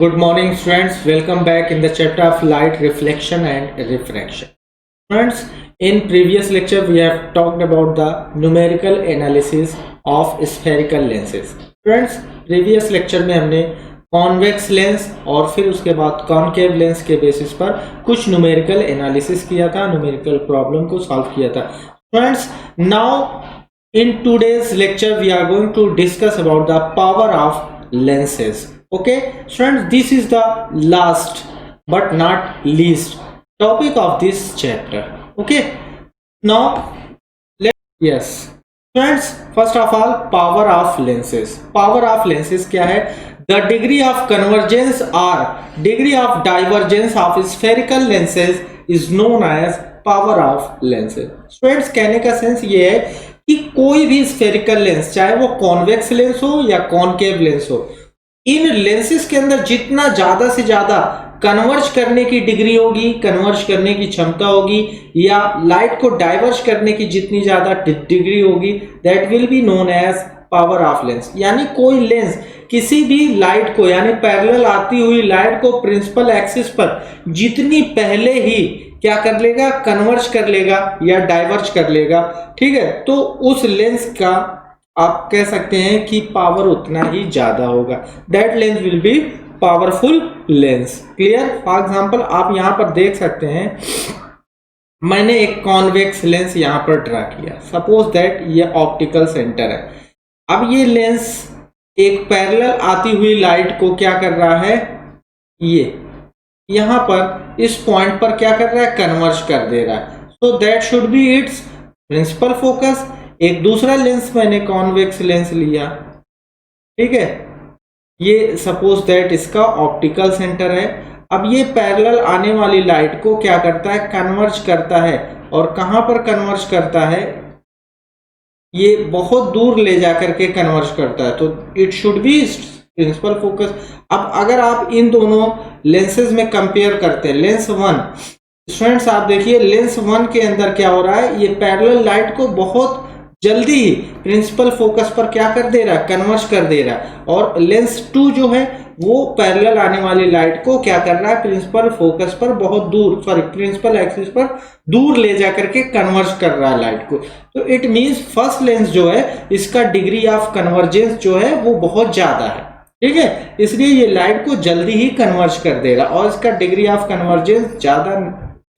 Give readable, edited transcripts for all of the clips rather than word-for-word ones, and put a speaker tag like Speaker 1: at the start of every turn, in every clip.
Speaker 1: Good morning students, welcome back in the chapter of light reflection and refraction. Friends, in previous lecture we have talked about the numerical analysis of spherical lenses. Friends, previous lecture में हमने convex lens और फिर उसके बाद concave lens के basis पर कुछ numerical analysis किया था, न्यूमेरिकल प्रॉब्लम को सॉल्व किया था. Friends, now in today's lecture we are going to discuss about the power of lenses. Okay friends, this is the last but not least topic of this chapter. Okay, now yes friends, first of all, power of lenses. Power of lenses क्या है? The degree of convergence or degree of divergence of spherical lenses is known as power of lenses. Friends, कहने का sense ये है कि कोई भी spherical lens, चाहे वो कॉन्वेक्स लेंस हो या कॉनकेव लेंस हो, इन लेंसेज के अंदर जितना ज्यादा से ज्यादा कन्वर्ज करने की डिग्री होगी, कन्वर्ज करने की क्षमता होगी, या लाइट को डाइवर्ज करने की जितनी ज्यादा डिग्री होगी, that will be known as power of lens. यानी कोई लेंस किसी भी लाइट को, यानी पैरेलल आती हुई लाइट को प्रिंसिपल एक्सिस पर जितनी पहले ही क्या कर लेगा, कन्वर्ज कर लेगा या डाइवर्ज कर लेगा, ठीक है, तो उस लेंस का आप कह सकते हैं कि पावर उतना ही ज्यादा होगा. That lens will be powerful lens. Clear? For example आप यहां पर देख सकते हैं, मैंने एक कॉन्वेक्स लेंस यहां पर ड्रा किया. सपोज दैट ये ऑप्टिकल सेंटर है. अब ये लेंस एक पैरेलल आती हुई लाइट को क्या कर रहा है, ये यहां पर इस पॉइंट पर क्या कर रहा है, कन्वर्ज कर दे रहा है. So that should be its principal focus. एक दूसरा लेंस मैंने कॉन्वेक्स लेंस लिया, ठीक है, ये सपोज दैट इसका ऑप्टिकल सेंटर है. अब ये पैरेलल आने वाली लाइट को क्या करता है, कन्वर्ज करता है. और कहां पर कन्वर्ज करता है, ये बहुत दूर ले जाकर के कन्वर्ज करता है. तो it should be principal focus. अब अगर आप इन दोनों लेंसेज में कंपेयर करते हैं, लेंस वन, स्टूडेंट्स आप देखिए लेंस वन के अंदर क्या हो रहा है, ये पैरेलल लाइट को बहुत जल्दी ही प्रिंसिपल फोकस पर क्या कर दे रहा है, कन्वर्ज कर दे रहा है. और लेंस टू जो है वो पैरेलल आने वाली लाइट को क्या कर रहा है, प्रिंसिपल फोकस पर बहुत दूर, सॉरी प्रिंसिपल एक्सिस पर दूर ले जाकर के कन्वर्ज कर रहा है लाइट को. तो इट मींस फर्स्ट लेंस जो है इसका डिग्री ऑफ कन्वर्जेंस जो है वो बहुत ज्यादा है, ठीक है, इसलिए ये लाइट को जल्दी ही कन्वर्ज कर देगा. और इसका डिग्री ऑफ कन्वर्जेंस ज्यादा,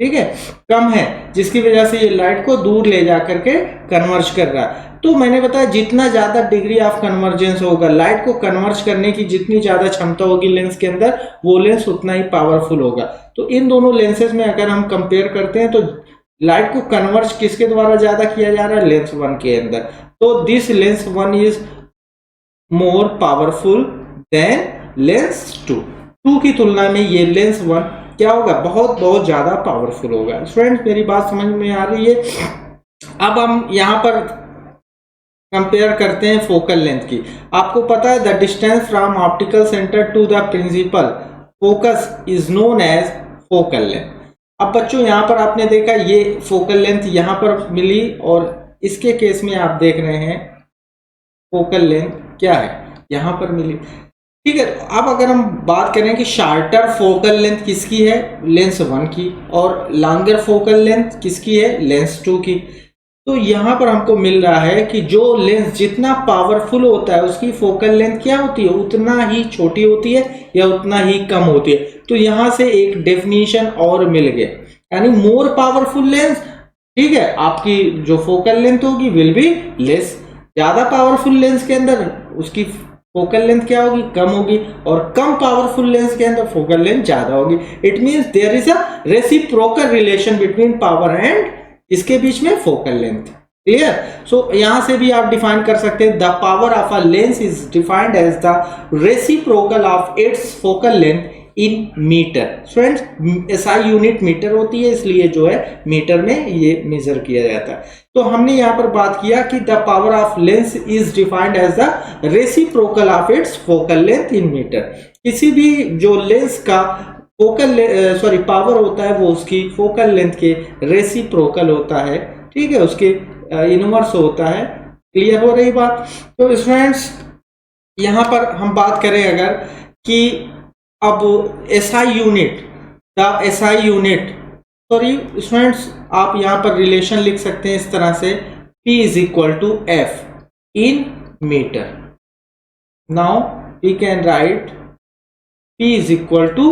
Speaker 1: ठीक है, कम है, जिसकी वजह से ये लाइट को दूर ले जाकर के कन्वर्ज कर रहा है. तो मैंने बताया जितना ज्यादा डिग्री ऑफ कन्वर्जेंस होगा, लाइट को कन्वर्ज करने की जितनी ज्यादा क्षमता होगी लेंस के अंदर, वो लेंस उतना ही पावरफुल होगा. तो इन दोनों लेंसेज में अगर हम कंपेयर करते हैं तो लाइट को कन्वर्ज किसके द्वारा ज्यादा किया जा रहा है, लेंस वन के अंदर. तो this lens one is more powerful than lens two की तुलना में ये लेंस वन क्या होगा, बहुत बहुत ज्यादा पावरफुल होगा. स्टूडेंट्स मेरी बात समझ में आ रही है? अब हम यहां पर कंपेयर करते हैं फोकल लेंथ की. आपको पता है the distance from optical centre to the principal focus is known as focal length. अब बच्चों यहां पर आपने देखा ये फोकल लेंथ यहां पर मिली, और इसके केस में आप देख रहे हैं फोकल लेंथ क्या है, यहां पर मिली, ठीक है. अब अगर हम बात करें कि शार्टर फोकल लेंथ किसकी है, लेंस वन की, और लॉन्गर फोकल लेंथ किसकी है, लेंस टू की. तो यहां पर हमको मिल रहा है कि जो लेंस जितना पावरफुल होता है उसकी फोकल लेंथ क्या होती है, उतना ही छोटी होती है या उतना ही कम होती है. तो यहां से एक डेफिनेशन और मिल गया, यानी मोर पावरफुल लेंस, ठीक है, आपकी जो फोकल लेंथ होगी विल बी लेस. ज्यादा पावरफुल लेंस के अंदर उसकी फोकल लेंथ क्या होगी, कम होगी, और कम पावरफुल लेंस के अंदर फोकल लेंथ ज्यादा होगी. It means there is a reciprocal relation between power and इसके बीच में फोकल लेंथ. क्लियर? सो यहां से भी आप डिफाइन कर सकते हैं, the power of a lens is defined as the reciprocal of its focal length in metre. Friends SI unit metre होती है, इसलिए जो है मीटर में ये मेजर किया जाता है. तो हमने यहाँ पर बात किया कि the power of lens is defined as the reciprocal of its focal length in metre. किसी भी जो लेंस का फोकल पावर होता है वो उसकी फोकल लेंथ के रेसिप्रोकल होता है, ठीक है, उसके इनवर्स होता है. क्लियर हो रही बात? तो स्टूडेंट्स यहाँ पर हम बात करें अगर कि अब SI unit, the SI unit, sorry students, आप यहाँ पर रिलेशन लिख सकते हैं इस तरह से, P is equal to F in metre. Now we can write P is equal to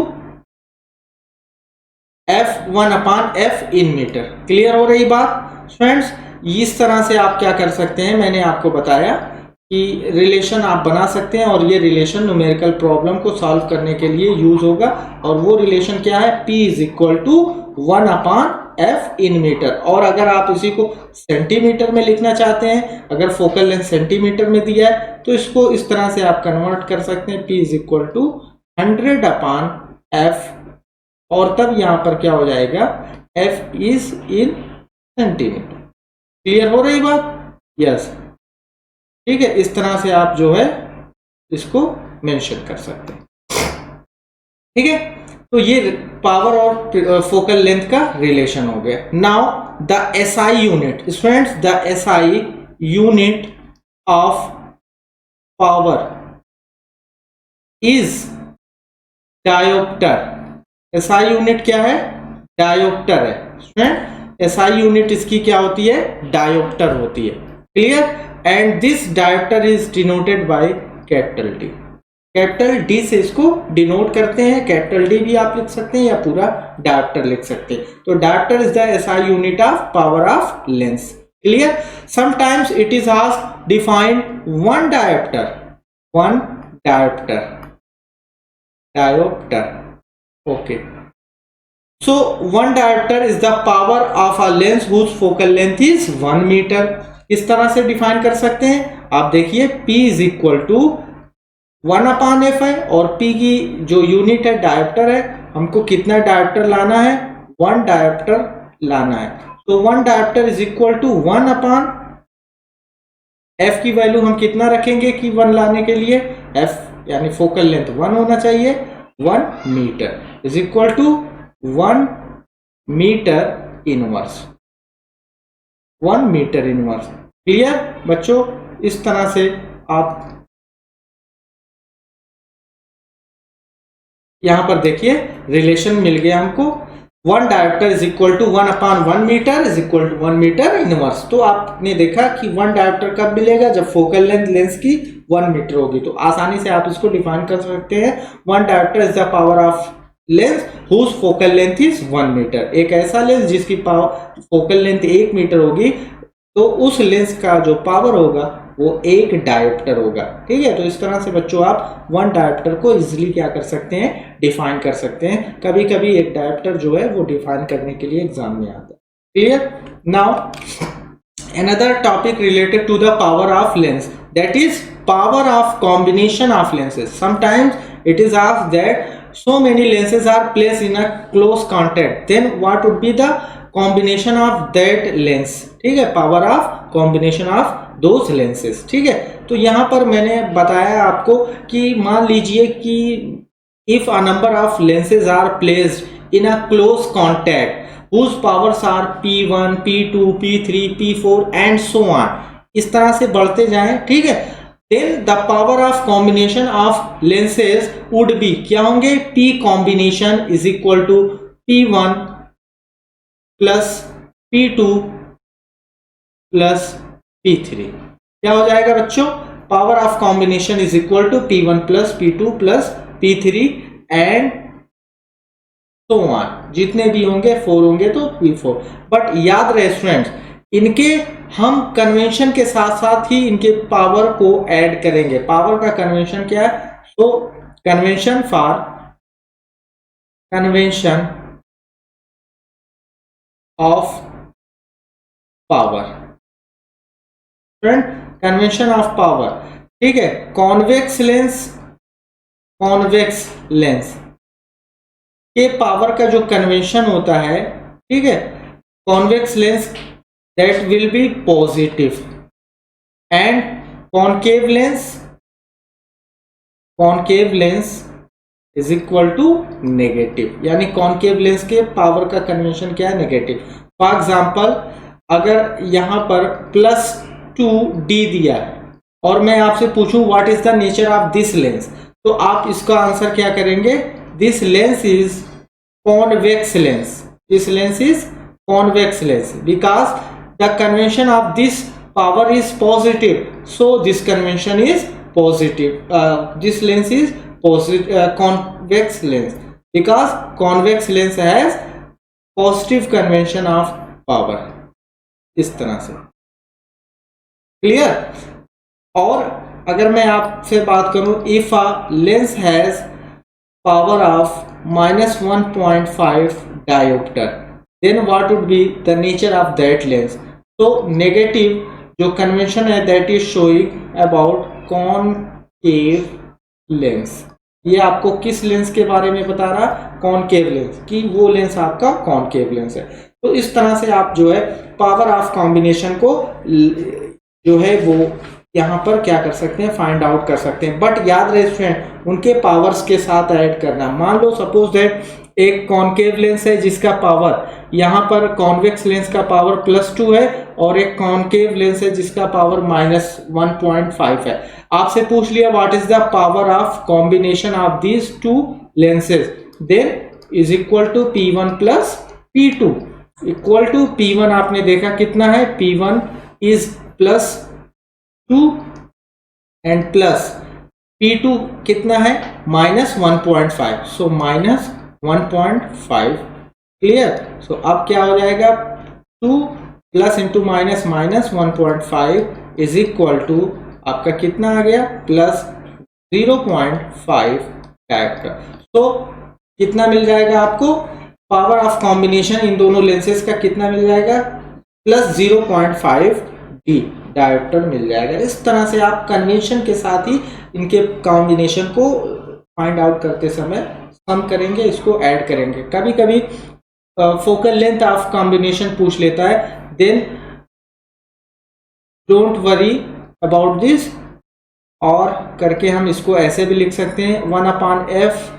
Speaker 1: F1 upon F in metre. Clear हो रही बात स्टूडेंट्स? इस तरह से आप क्या कर सकते हैं, मैंने आपको बताया कि रिलेशन आप बना सकते हैं और ये रिलेशन न्यूमेरिकल प्रॉब्लम को सॉल्व करने के लिए यूज होगा. और वो रिलेशन क्या है, P is equal to 1 upon F in metre. और अगर आप इसी को सेंटीमीटर में लिखना चाहते हैं, अगर फोकल लेंथ सेंटीमीटर में दिया है तो इसको इस तरह से आप कन्वर्ट कर सकते हैं, P is equal to 100 upon F, और तब यहां पर क्या हो जाएगा, F is in centimetre. Clear हो रही बात? यस, ठीक है. इस तरह से आप जो है इसको मेंशन कर सकते हैं. ठीक है, तो ये पावर और फोकल लेंथ का रिलेशन हो गया. Now the SI unit students, the SI unit of power is dioptre. SI unit क्या है, डायोप्टर है स्टूडेंट. एसआई यूनिट इसकी क्या होती है, डायोप्टर होती है. Clear? And this dioptre is denoted by capital D. Capital D से इसको डिनोट करते हैं. कैपिटल डी भी आप लिख सकते हैं या पूरा डायोप्टर लिख सकते हैं. तो dioptre is the SI unit of power of lens. Clear? Sometimes it is asked define one dioptre, one dioptre, dioptre. Okay, so one diopter is the power of a lens whose focal length is 1 metre. इस तरह से define कर सकते हैं. आप देखिए P is equal to 1 upon F है, और P की जो यूनिट है डायोप्टर है. हमको कितना डायोप्टर लाना है, 1 डायोप्टर लाना है. तो 1 dioptre is equal to 1 upon F की वैल्यू हम कितना रखेंगे कि 1 लाने के लिए, F यानी फोकल लेंथ 1 होना चाहिए, 1 metre is equal to 1 metre inverse, 1 metre inverse. Clear बच्चों? इस तरह से आप यहां पर देखिए रिलेशन मिल गया हमको. 1 dioptre is equal to 1 upon 1 metre is equal to 1 metre inverse. तो आपने देखा कि 1 डायोप्टर कब मिलेगा, जब फोकल लेंथ लेंस की 1 मीटर होगी. तो आसानी से आप इसको डिफाइन कर सकते हैं. 1 dioptre is the power of lens whose focal length is 1 metre. एक ऐसा लेंस जिसकी फोकल लेंथ 1 मीटर होगी, तो उस लेंस का जो पावर होगा वो 1 डायोप्टर होगा. ठीक है, तो इस तरह से बच्चों आप 1 डायोप्टर को इजीली क्या कर सकते हैं, डिफाइन कर सकते हैं. कभी कभी एक डायोप्टर जो है वो डिफाइन करने के लिए एग्जाम में आता है. Clear? Now another topic related to the power of lens, that is power of combination of lenses. Sometimes it is asked that so many lenses are placed in a close contact, then what would be the combination of that lens. ठीक है, power of combination of those lenses. ठीक है, तो यहाँ पर मैंने बताया आपको कि मान लीजिए कि if a number of lenses are placed in a close contact whose powers are P1, P2, P3, P4 and so on, इस तरह से बढ़ते जाएं. ठीक है, then the power of combination of lenses would be क्या होंगे, P combination is equal to P1 plus P2 plus P3. क्या हो जाएगा बच्चों, power of combination is equal to P1 plus P2 plus P3 and so on. जितने भी होंगे 4 होंगे तो P4. बट याद रहे स्टूडेंट्स, इनके हम कन्वेंशन के साथ साथ ही इनके पावर को ऐड करेंगे. पावर का कन्वेंशन क्या है, तो convention for convention of power, friend, convention of power. ठीक है, कॉन्वेक्स लेंस के पावर का जो कन्वेंशन होता है, ठीक है, convex lens that will be positive and concave lens is equal to negative. यानी concave lens के पावर का कन्वेंशन क्या है, नेगेटिव. फॉर एग्जाम्पल अगर यहां पर +2d दिया है और मैं आपसे पूछूं what is the nature of this lens, तो आप इसका आंसर क्या करेंगे, this lens is convex lens. This lens is convex lens because the convention of this power is positive, so this convention is positive. This lens is positive, convex lens, because convex lens has positive convention of power. इस तरह से clear. और अगर मैं आपसे बात करूं, if a lens has power of -1.5 dioptre, then what would be the nature of that lens. तो नेगेटिव जो कन्वेंशन है that is showing about concave lens. ये आपको किस लेंस के बारे में बता रहा, कॉनकेव लेंस, कि वो लेंस आपका कॉनकेव लेंस है। तो इस तरह से आप जो है पावर ऑफ कॉम्बिनेशन को जो है वो यहाँ पर क्या कर सकते हैं, फाइंड आउट कर सकते हैं। बट याद रहे स्टूडेंट, उनके पावर्स के साथ ऐड करना। मान लो सपोज दैट एक कॉनकेव लेंस है जिसका पावर, यहाँ पर कॉन्वेक्स लेंस का पावर +2 है, और एक कॉनकेव लेंस है जिसका पावर -1.5 है। आपसे पूछ लिया what is the power of combination of these two lenses, then is equal to P1 plus P2। Equal to P1 आपने देखा कितना है, P1 is +2 and plus P2 कितना है, -1.5, सो -1.5। क्लियर। सो अब क्या हो जाएगा, 2 plus into minus -1.5 is equal to आपका कितना आ गया, +0.5 डायोप्टर। तो कितना मिल जाएगा आपको, पावर ऑफ कॉम्बिनेशन इन दोनों लेंसेज का कितना मिल जाएगा, +0.5 डी डायोप्टर मिल जाएगा। इस तरह से आप कन्वेंशन के साथ ही इनके कॉम्बिनेशन को फाइंड आउट करते समय सम करेंगे, इसको ऐड करेंगे। कभी कभी फोकल लेंथ ऑफ कॉम्बिनेशन पूछ लेता है, then don't worry about this, और करके हम इसको ऐसे भी लिख सकते हैं, 1/f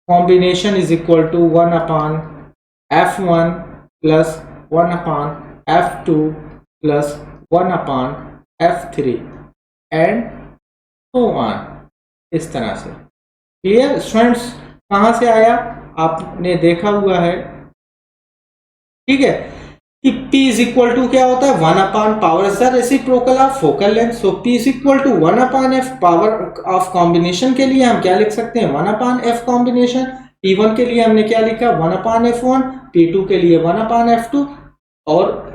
Speaker 1: combination is equal to 1/f1 plus 1/f2 plus 1/f3 and so on। इस तरह से। क्लियर स्टूडेंट्स, कहाँ से आया आपने देखा हुआ है, ठीक है, कि P इज इक्वल टू क्या होता है, 1/, power is the reciprocal of focal length, so P is equal to 1/f। Power of combination के लिए हम क्या लिख सकते हैं, 1/f कॉम्बिनेशन। P1 के लिए हमने क्या लिखा, 1/f1, P2 के लिए 1/f2 और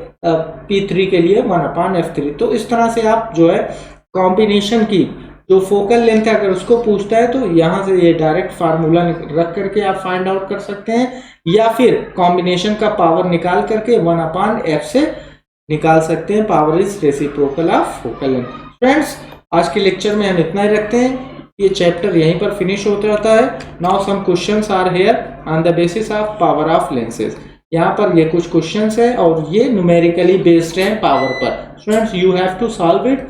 Speaker 1: P3 के लिए 1/f3। तो इस तरह से आप जो है कॉम्बिनेशन की जो फोकल लेंथ है अगर उसको पूछता है तो यहाँ से ये डायरेक्ट फार्मूला रख करके आप फाइंड आउट कर सकते हैं, या फिर कॉम्बिनेशन का पावर निकाल करके 1/f से निकाल सकते हैं, power is reciprocal of focal length. Friends, आज के लेक्चर में हम इतना ही रखते हैं, ये चैप्टर यहीं पर फिनिश होता रहता है। Now some questions are here on the basis of power of lenses. यहाँ पर ये कुछ क्वेश्चंस है और ये न्यूमेरिकली बेस्ड है पावर पर। Students, you have to solve it.